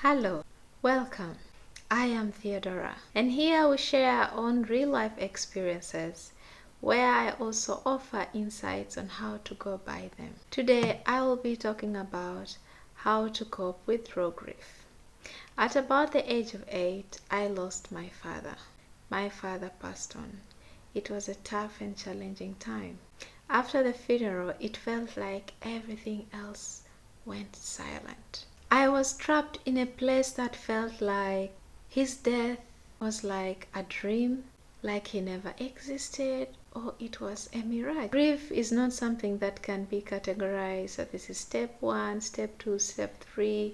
Hello, welcome. I am Theodora, and here we share our own real-life experiences where I also offer insights on how to go by them. Today, I will be talking about how to cope with raw grief. At about the age of 8, I lost my father. My father passed on. It was a tough and challenging time. After the funeral, it felt like everything else went silent. I was trapped in a place that felt like his death was like a dream, like he never existed, or it was a mirage. Grief is not something that can be categorized. So this is step 1, step 2, step 3,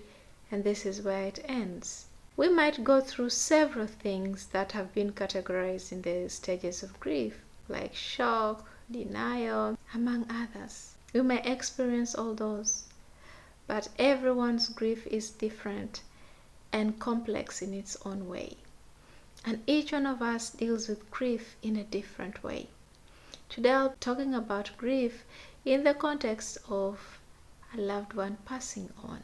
and this is where it ends. We might go through several things that have been categorized in the stages of grief, like shock, denial, among others. We may experience all those. But everyone's grief is different and complex in its own way. And each one of us deals with grief in a different way. Today I'll be talking about grief in the context of a loved one passing on.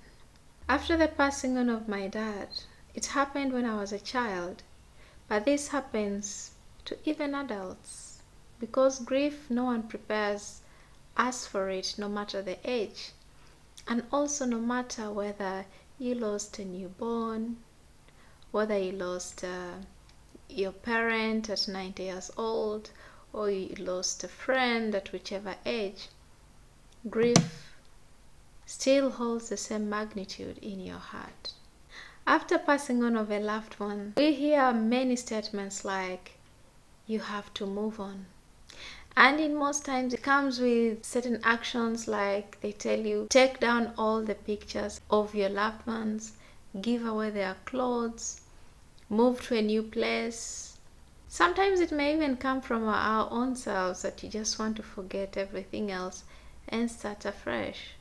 After the passing on of my dad, it happened when I was a child, but this happens to even adults. Because grief, no one prepares us for it, no matter the age. And also no matter whether you lost a newborn, whether you lost your parent at 90 years old, or you lost a friend at whichever age, grief still holds the same magnitude in your heart. After passing on of a loved one, we hear many statements like, you have to move on. And in most times it comes with certain actions, like they tell you, take down all the pictures of your loved ones, give away their clothes, move to a new place. Sometimes it may even come from our own selves, that you just want to forget everything else and start afresh.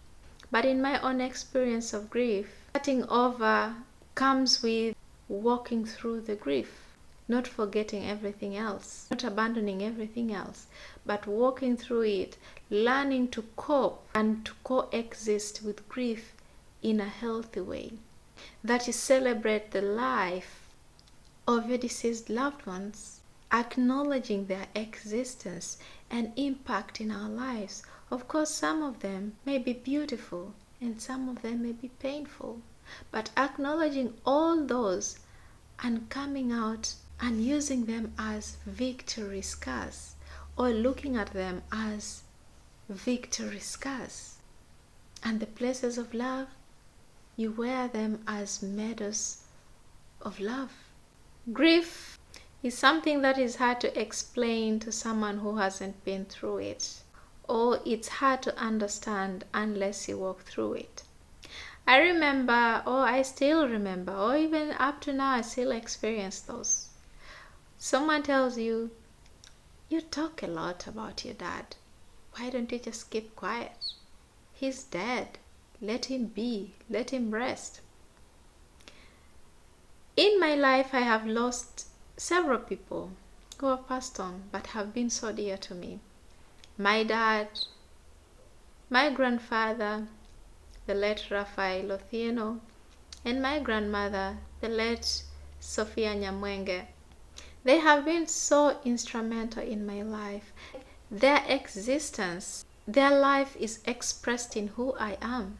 But in my own experience of grief, starting over comes with walking through the grief. Not forgetting everything else, not abandoning everything else, but walking through it, learning to cope and to coexist with grief in a healthy way. That is, celebrate the life of your deceased loved ones, acknowledging their existence and impact in our lives. Of course, some of them may be beautiful and some of them may be painful, but acknowledging all those and coming out and using them as victory scars, or looking at them as victory scars. And the places of love, you wear them as medals of love. Grief is something that is hard to explain to someone who hasn't been through it, or it's hard to understand unless you walk through it. I remember, or I still remember, or even up to now I still experience those. Someone tells you, you talk a lot about your dad. Why don't you just keep quiet? He's dead. Let him be. Let him rest. In my life, I have lost several people who have passed on, but have been so dear to me. My dad, my grandfather, the late Raphael Othieno, and my grandmother, the late Sophia Nyamwenge. They have been so instrumental in my life. Their existence, their life is expressed in who I am.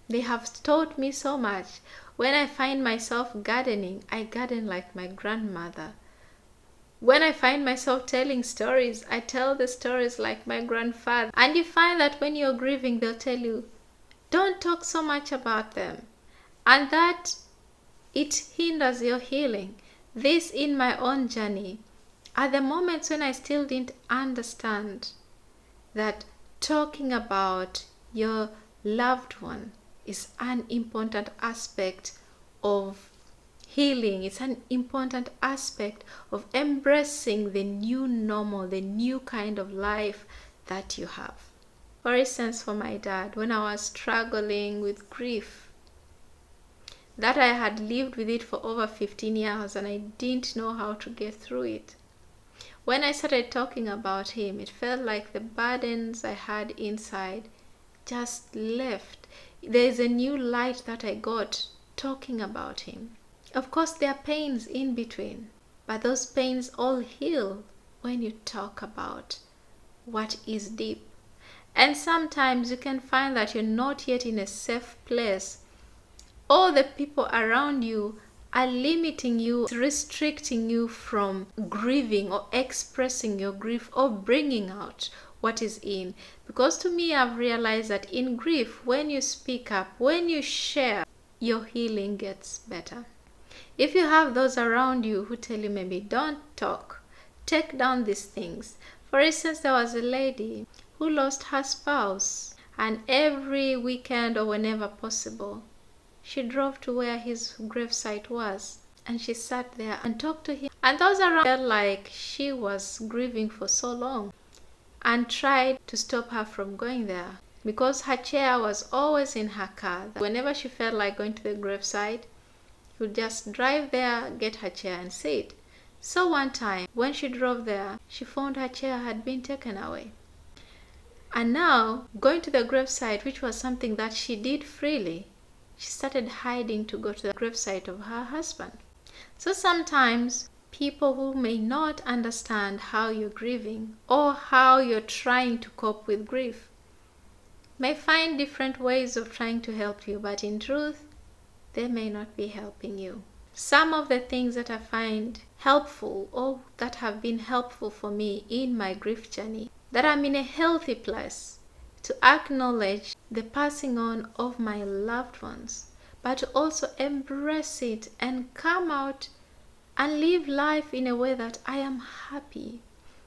They have taught me so much. When I find myself gardening, I garden like my grandmother. When I find myself telling stories, I tell the stories like my grandfather. And you find that when you're grieving, they'll tell you, don't talk so much about them. And that it hinders your healing. This in my own journey are the moments when I still didn't understand that talking about your loved one is an important aspect of healing. It's an important aspect of embracing the new normal, the new kind of life that you have. For instance, for my dad, when I was struggling with grief, that I had lived with it for over 15 years and I didn't know how to get through it. When I started talking about him, it felt like the burdens I had inside just left. There's a new light that I got talking about him. Of course, there are pains in between, but those pains all heal when you talk about what is deep. And sometimes you can find that you're not yet in a safe place. All the people around you are limiting you, restricting you from grieving or expressing your grief or bringing out what is in. Because to me, I've realized that in grief, when you speak up, when you share, your healing gets better. If you have those around you who tell you maybe don't talk, take down these things. For instance, there was a lady who lost her spouse, and every weekend or whenever possible, she drove to where his gravesite was, and she sat there and talked to him. And those around felt like she was grieving for so long and tried to stop her from going there, because her chair was always in her car. Whenever she felt like going to the gravesite, she would just drive there, get her chair and sit. So one time, when she drove there, she found her chair had been taken away. And now, going to the gravesite, which was something that she did freely, she started hiding to go to the gravesite of her husband. So sometimes people who may not understand how you're grieving or how you're trying to cope with grief may find different ways of trying to help you, but in truth, they may not be helping you. Some of the things that I find helpful or that have been helpful for me in my grief journey, that I'm in a healthy place to acknowledge the passing on of my loved ones, but to also embrace it and come out and live life in a way that I am happy,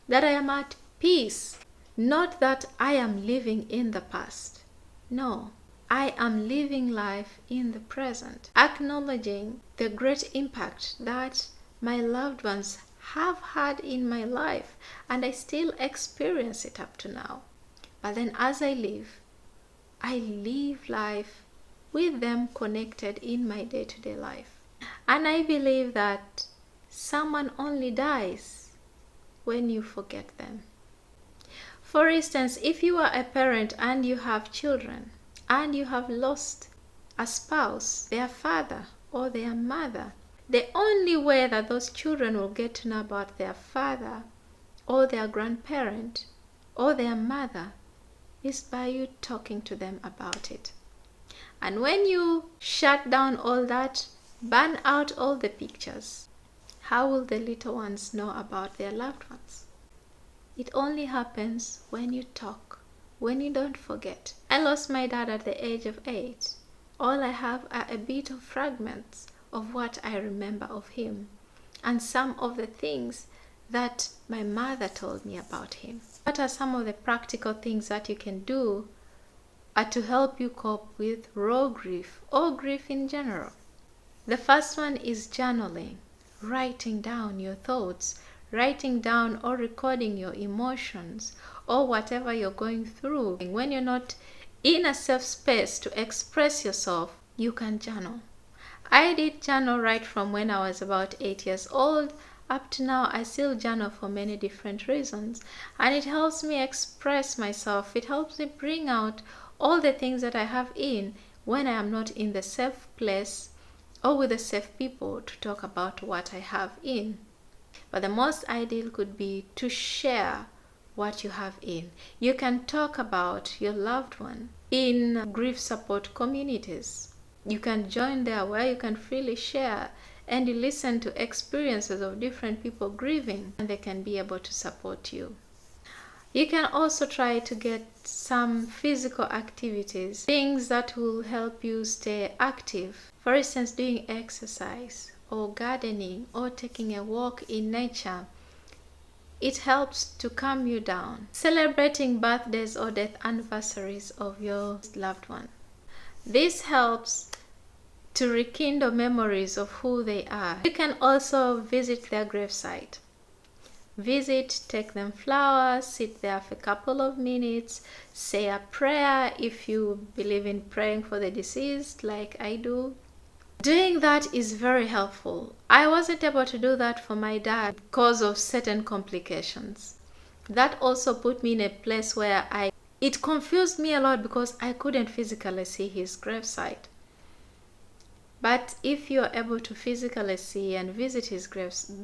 that I am at peace. Not that I am living in the past. No, I am living life in the present, acknowledging the great impact that my loved ones have had in my life, and I still experience it up to now. But then as I live life with them connected in my day-to-day life. And I believe that someone only dies when you forget them. For instance, if you are a parent and you have children and you have lost a spouse, their father or their mother, the only way that those children will get to know about their father or their grandparent or their mother is by you talking to them about it. And when you shut down all that, ban out all the pictures, how will the little ones know about their loved ones? It only happens when you talk, when you don't forget. I lost my dad at the age of 8. All I have are a bit of fragments of what I remember of him and some of the things that my mother told me about him. What are some of the practical things that you can do to help you cope with raw grief or grief in general? The first one is journaling, writing down your thoughts, writing down or recording your emotions or whatever you're going through. When you're not in a safe space to express yourself, you can journal. I did journal right from when I was about 8 years old up to now. I still journal for many different reasons, and it helps me express myself. It helps me bring out all the things that I have in when I am not in the safe place or with the safe people to talk about what I have in. But the most ideal could be to share what you have in. You can talk about your loved one in grief support communities. You can join there where you can freely share and you listen to experiences of different people grieving, and they can be able to support you. You can also try to get some physical activities, things that will help you stay active. For instance, doing exercise or gardening or taking a walk in nature. It helps to calm you down. Celebrating birthdays or death anniversaries of your loved one. This helps to rekindle memories of who they are. You can also visit their gravesite. Visit, take them flowers, sit there for a couple of minutes, say a prayer if you believe in praying for the deceased like I do. Doing that is very helpful. I wasn't able to do that for my dad because of certain complications. That also put me in a place where it confused me a lot because I couldn't physically see his gravesite. But if you're able to physically see and visit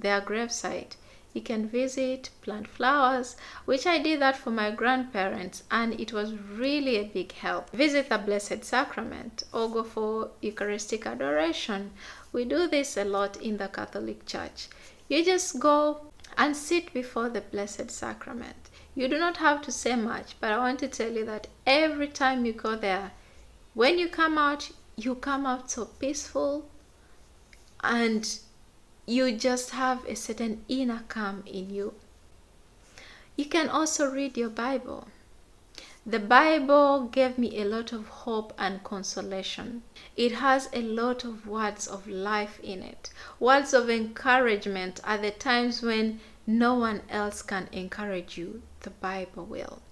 their gravesite, you can visit, plant flowers, which I did that for my grandparents, and it was really a big help. Visit the Blessed Sacrament or go for Eucharistic adoration. We do this a lot in the Catholic Church. You just go and sit before the Blessed Sacrament. You do not have to say much, but I want to tell you that every time you go there, when you come out so peaceful, and you just have a certain inner calm in you. You can also read your Bible. The Bible gave me a lot of hope and consolation. It has a lot of words of life in it, words of encouragement at the times when no one else can encourage you. The Bible will.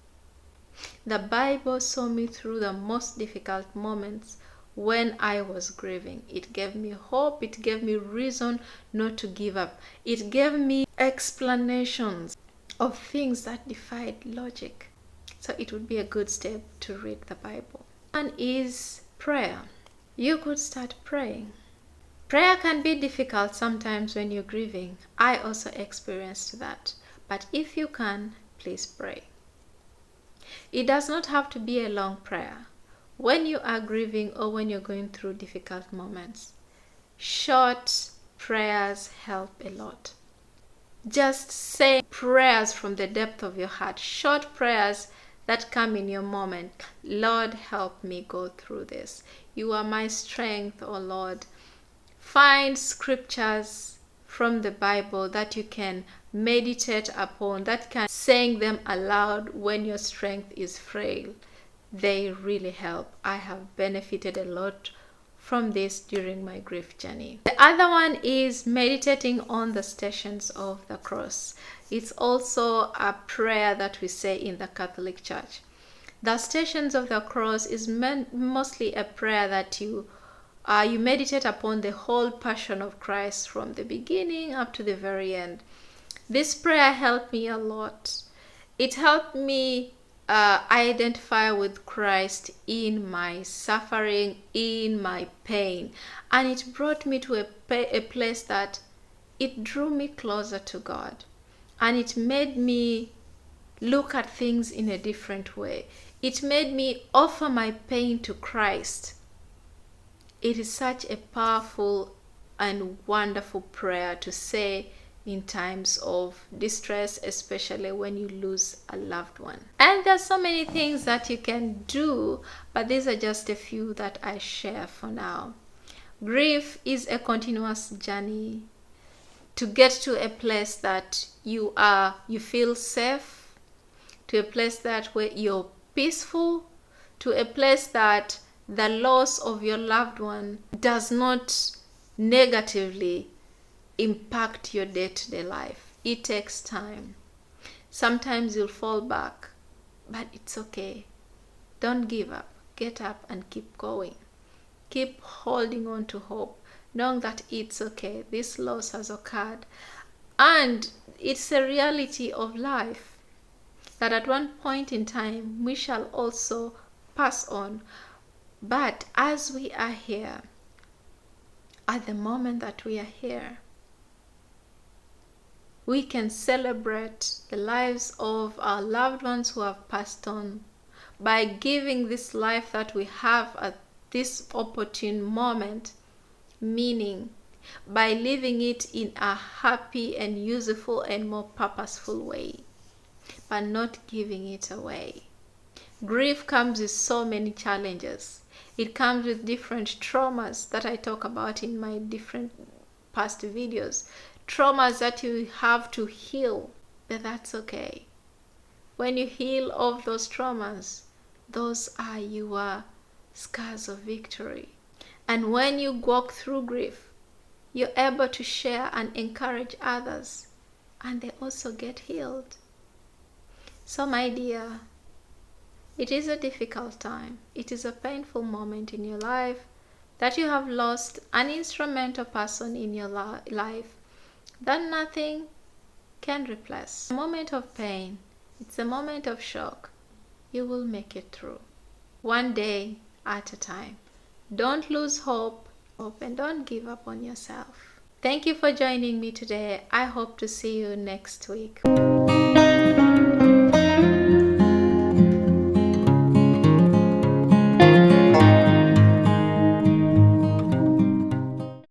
The Bible saw me through the most difficult moments when I was grieving. It gave me hope. It gave me reason not to give up. It gave me explanations of things that defied logic. So it would be a good step to read the Bible. One is prayer. You could start praying. Prayer can be difficult sometimes when you're grieving. I also experienced that. But if you can, please pray. It does not have to be a long prayer. When you are grieving or when you're going through difficult moments, short prayers help a lot. Just say prayers from the depth of your heart, short prayers that come in your moment. Lord, help me go through this. You are my strength, oh Lord. Find scriptures from the Bible that you can meditate upon, that can saying them aloud when your strength is frail. They really help. I have benefited a lot from this during my grief journey. The other one is meditating on the Stations of the Cross. It's also a prayer that we say in the Catholic Church. The Stations of the Cross is mostly a prayer that you meditate upon the whole passion of Christ from the beginning up to the very end. This prayer helped me a lot. It helped me identify with Christ in my suffering, in my pain, and it brought me to a place that it drew me closer to God, and it made me look at things in a different way. It made me offer my pain to Christ. It is such a powerful and wonderful prayer to say in times of distress, especially when you lose a loved one. And there's so many things that you can do, but these are just a few that I share for now. Grief is a continuous journey to get to a place that you feel safe, to a place that where you're peaceful, to a place that the loss of your loved one does not negatively impact your day-to-day life. It takes time. Sometimes you'll fall back, but it's okay. Don't give up. Get up and keep going. Keep holding on to hope, knowing that it's okay. This loss has occurred, and it's a reality of life that at one point in time we shall also pass on. But as we are here, at the moment that we are here, we can celebrate the lives of our loved ones who have passed on by giving this life that we have at this opportune moment meaning, by living it in a happy and useful and more purposeful way, but not giving it away. Grief comes with so many challenges. It comes with different traumas that I talk about in my different past videos. Traumas that you have to heal, but that's okay. When you heal of those traumas, those are your scars of victory. And when you walk through grief, you're able to share and encourage others, and they also get healed. So my dear, it is a difficult time. It is a painful moment in your life that you have lost an instrumental person in your life that nothing can replace. A moment of pain, it's a moment of shock. You will make it through. One day at a time. Don't lose hope. hope and don't give up on yourself. Thank you for joining me today. I hope to see you next week.